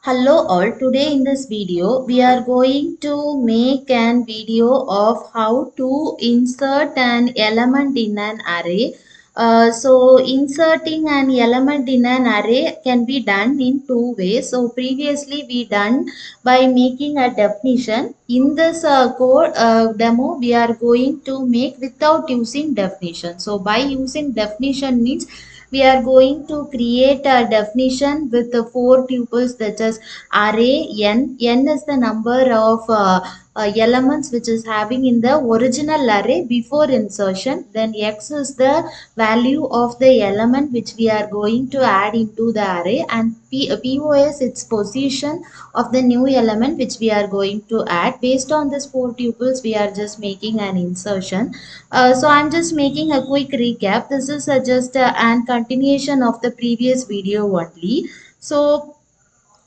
Hello all, today in this video we are going to make an video of how to insert an element in an array. So inserting an element in an array can be done in two ways. So previously we done by making a definition. In this code demo we are going to make without using definition. So by using definition means we are going to create a definition with the four tuples, that is array n is the number of elements which is having in the original array before insertion, then x is the value of the element which we are going to add into the array, and pos its position of the new element which we are going to add. Based on this four tuples we are just making an insertion. So I'm just making a quick recap. This is just an continuation of the previous video only. So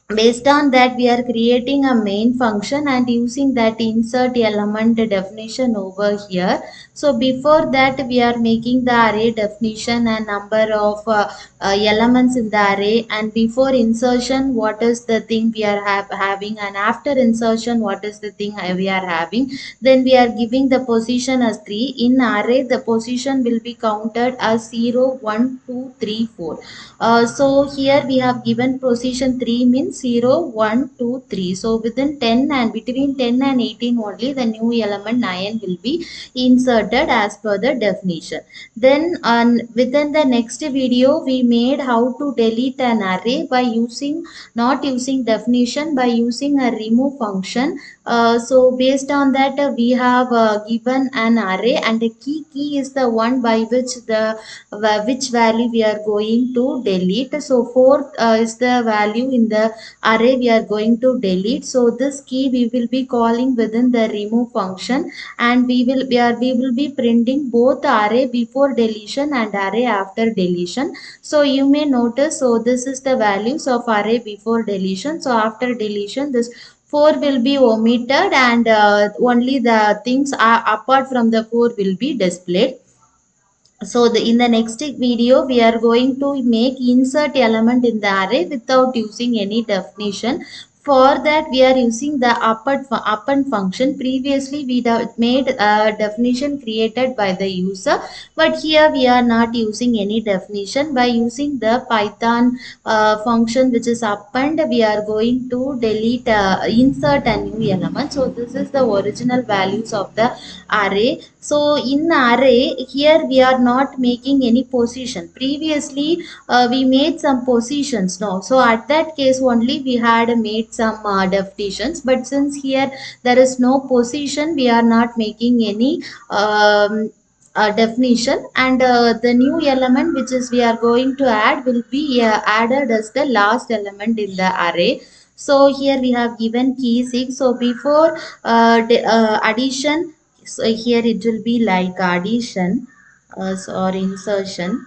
based on that we are creating a main function and using that insert element definition over here. So before that we are making the array definition and number of elements in the array, and before insertion what is the thing we are having, and after insertion what is the thing we are having. Then we are giving the position as 3. In array the position will be counted as 0 1 2 3 4. So here we have given position 3 means 0 1 2 3. So within 10 and between 10 and 18 only the new element 9 will be inserted as per the definition. Then within the next video we made how to delete an array by using, not using definition, by using a remove function. So based on that we have given an array, and the key is the one by which value we are going to delete. So 4 is the value in the array we are going to delete. So this key we will be calling within the remove function, and we will be printing both array before deletion and array after deletion. So you may notice, so this is the values of array before deletion. So after deletion this 4 will be omitted, and only the things are apart from the 4 will be displayed. So in the next video we are going to make insert element in the array without using any definition. For that we are using the append function. Previously we made a definition created by the user, but here we are not using any definition. By using the Python function which is append, we are going to delete insert a new element. So this is the original values of the array. So in array here we are not making any position. Previously we made some positions, no, so at that case only we had made some definitions, but since here there is no position we are not making any definition, and the new element which is we are going to add will be added as the last element in the array. So here we have given key 6. So before addition, so here it will be like addition or insertion.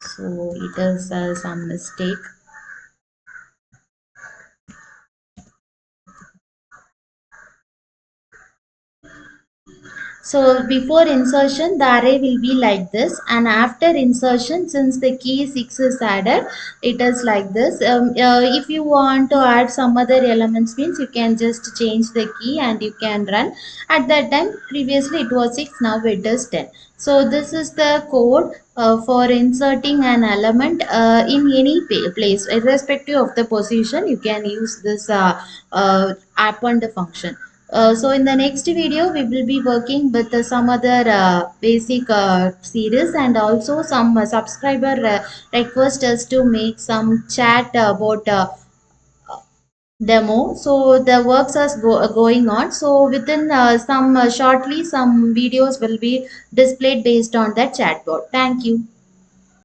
So it is some mistake. So before insertion the array will be like this, and after insertion since the key 6 is added it is like this. If you want to add some other elements means you can just change the key and you can run. At that time previously it was 6, now it is 10. So this is the code for inserting an element in any place irrespective of the position. You can use this append function. So in the next video we will be working with some other basic series, and also some subscriber request us to make some chat about demo. So the works are going on. So within some shortly some videos will be displayed based on that chatbot. Thank you.